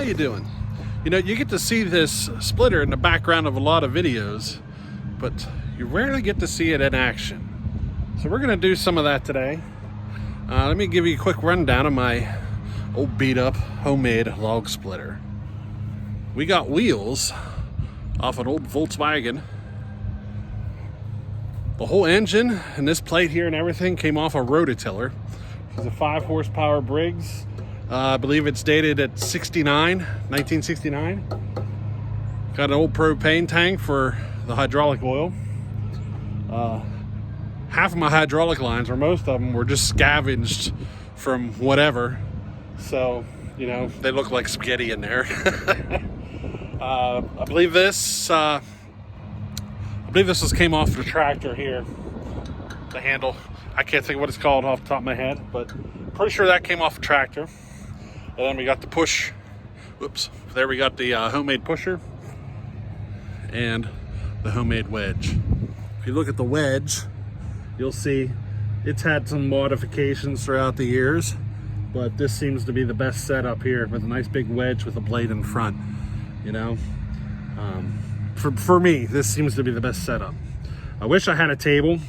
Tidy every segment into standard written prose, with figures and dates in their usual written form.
you doing? You know, you get to see this splitter in the background of a lot of videos, but you rarely get to see it in action. So we're gonna do some of that today. Let me give you a quick rundown of my old beat up homemade log splitter. We got wheels off an old Volkswagen. The whole engine and this plate here and everything came off a rototiller. It's a 5 horsepower Briggs. I believe it's dated at 1969. Got an old propane tank for the hydraulic oil. Half of my hydraulic lines, or most of them, were just scavenged from whatever. So, you know, they look like spaghetti in there. I believe this came off the tractor here. The handle. I can't think of what it's called off the top of my head, but pretty sure that came off the tractor. And then we got the push. Whoops. There we got the homemade pusher and the homemade wedge. If you look at the wedge, you'll see it's had some modifications throughout the years, but this seems to be the best setup here with a nice big wedge with a blade in front. You know, for me, this seems to be the best setup. I wish I had a table,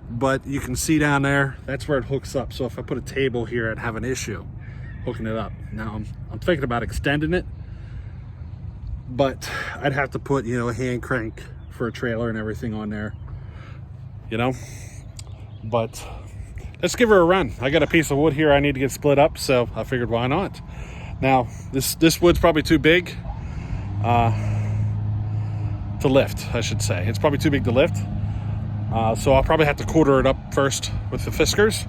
but you can see down there, that's where it hooks up. So if I put a table here, I'd have an issue hooking it up. Now I'm thinking about extending it, but I'd have to put, you know, a hand crank for a trailer and everything on there, you know. But let's give her a run. I got a piece of wood here I need to get split up, so I figured why not. Now this wood's probably too big to lift, I should say. It's probably too big to lift, so I'll probably have to quarter it up first with the fiskars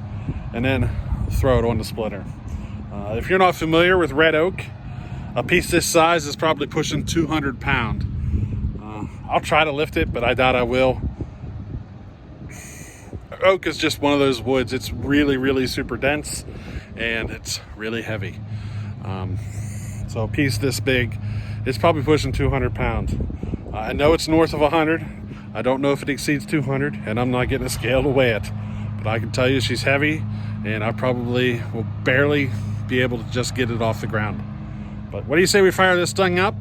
and then throw it on the splitter. If you're not familiar with red oak, a piece this size is probably pushing 200 pounds. I'll try to lift it, but I doubt I will. Oak is just one of those woods. It's really, really super dense and it's really heavy. So a piece this big, it's probably pushing 200 pounds. I know it's north of 100. I don't know if it exceeds 200, and I'm not getting a scale to weigh it. But I can tell you she's heavy, and I probably will barely be able to just get it off the ground. But what do you say we fire this thing up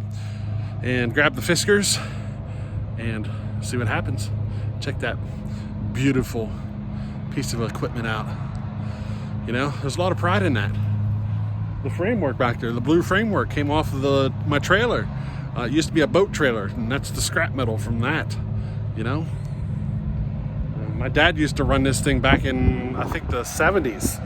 and grab the fiskars and see what happens? Check that beautiful piece of equipment out. You know, there's a lot of pride in that. The framework back there, the blue framework, came off of my trailer. It used to be a boat trailer, and that's the scrap metal from that, you know. My dad used to run this thing back in, I think, the 70s.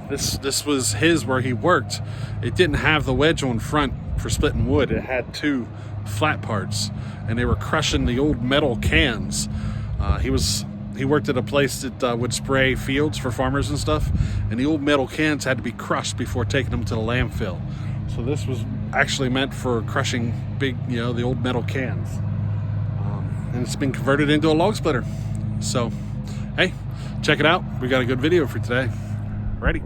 This was his where he worked. It didn't have the wedge on front for splitting wood. It had 2 flat parts, and they were crushing the old metal cans. He worked at a place that would spray fields for farmers and stuff, and the old metal cans had to be crushed before taking them to the landfill. So this was actually meant for crushing big, you know, the old metal cans. And it's been converted into a log splitter. So, hey, check it out. We got a good video for today. Ready?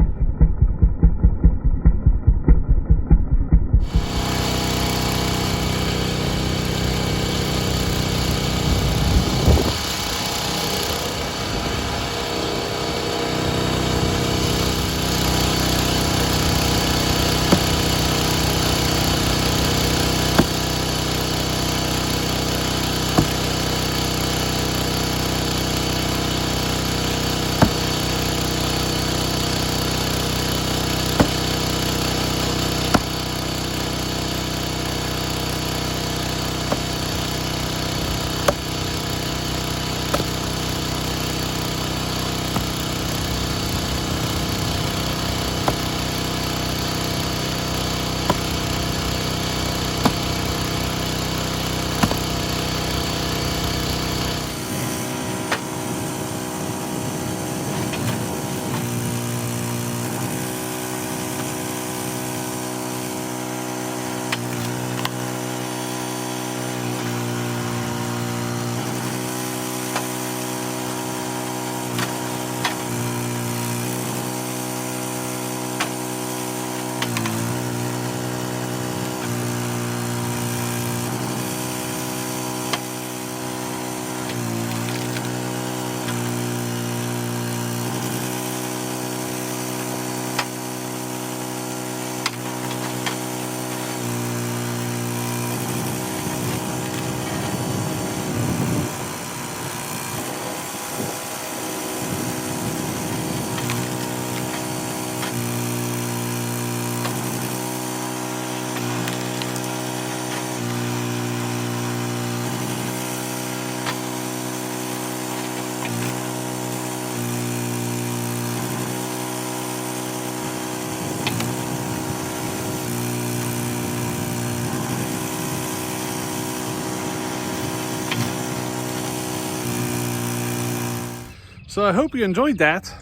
So I hope you enjoyed that.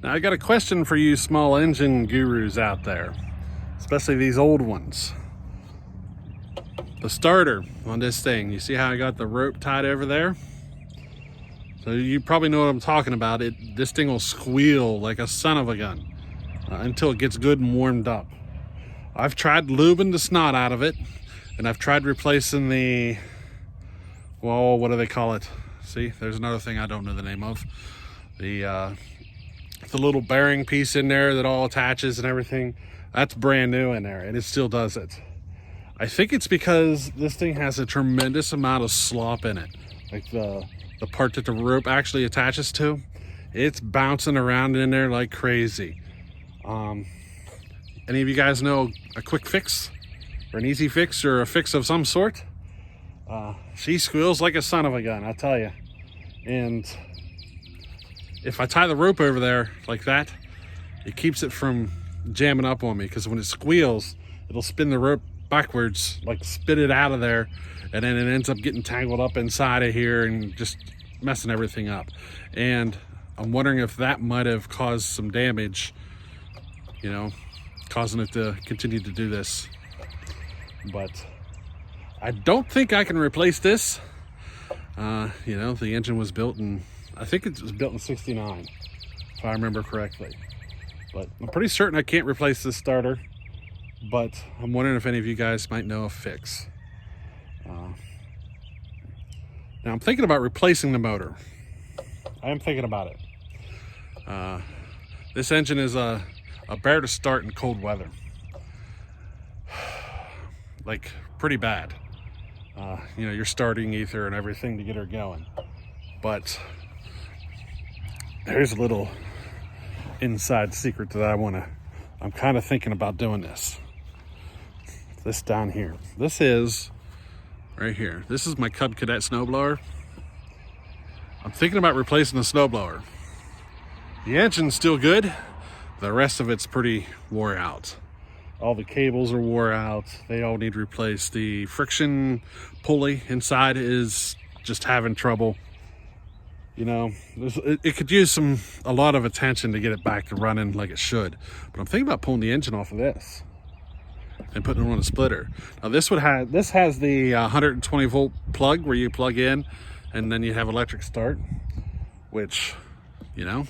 Now I got a question for you small engine gurus out there, especially these old ones. The starter on this thing, you see how I got the rope tied over there? So you probably know what I'm talking about. This thing will squeal like a son of a gun until it gets good and warmed up. I've tried lubing the snot out of it, and I've tried replacing the, well, what do they call it? See, there's another thing I don't know the name of. The little bearing piece in there that all attaches and everything. That's brand new in there, and it still does it. I think it's because this thing has a tremendous amount of slop in it. Like the part that the rope actually attaches to, it's bouncing around in there like crazy. Any of you guys know a quick fix or an easy fix or a fix of some sort? She squeals like a son of a gun, I tell you. And if I tie the rope over there like that, it keeps it from jamming up on me, because when it squeals, it'll spin the rope backwards, like spit it out of there, and then it ends up getting tangled up inside of here and just messing everything up. And I'm wondering if that might have caused some damage, you know, causing it to continue to do this. But I don't think I can replace this. You know, the engine was built in, I think it was built in '69, if I remember correctly. But I'm pretty certain I can't replace this starter. But I'm wondering if any of you guys might know a fix. Now I'm thinking about replacing the motor. I am thinking about it. This engine is a bear to start in cold weather. Like pretty bad. You know, you're starting ether and everything to get her going. But there's a little inside secret that I'm kind of thinking about doing this. This down here. This is right here. This is my Cub Cadet snowblower. I'm thinking about replacing the snowblower. The engine's still good. The rest of it's pretty wore out. All the cables are wore out. They all need replaced. The friction pulley inside is just having trouble. You know, it could use a lot of attention to get it back to running like it should. But I'm thinking about pulling the engine off of this and putting it on a splitter. Now this has the 120 volt plug where you plug in and then you have electric start, which, you know,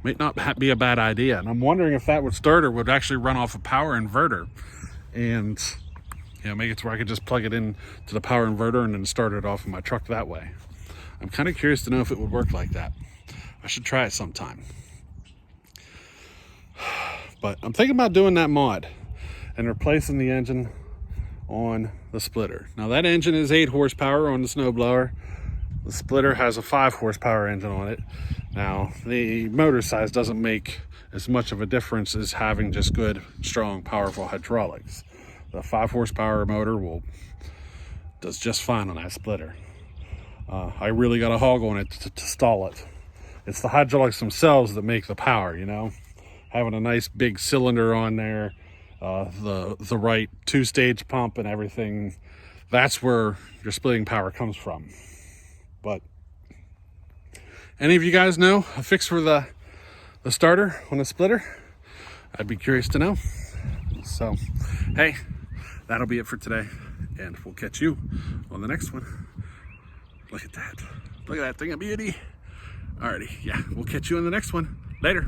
might not be a bad idea. And I'm wondering if that starter would actually run off a power inverter and, you know, make it to where I could just plug it in to the power inverter and then start it off in my truck that way. I'm kind of curious to know if it would work like that. I should try it sometime. But I'm thinking about doing that mod and replacing the engine on the splitter. Now that engine is 8 horsepower on the snowblower. The splitter has a 5 horsepower engine on it. Now the motor size doesn't make as much of a difference as having just good, strong, powerful hydraulics. The 5 horsepower motor does just fine on that splitter. I really got a hog on it to stall it. It's the hydraulics themselves that make the power, you know. Having a nice big cylinder on there, the right 2-stage pump and everything, that's where your splitting power comes from. But any of you guys know a fix for the starter on a splitter? I'd be curious to know. So, hey, that'll be it for today, and we'll catch you on the next one. Look at that. Look at that thing of beauty. Alrighty, yeah, we'll catch you on the next one. Later.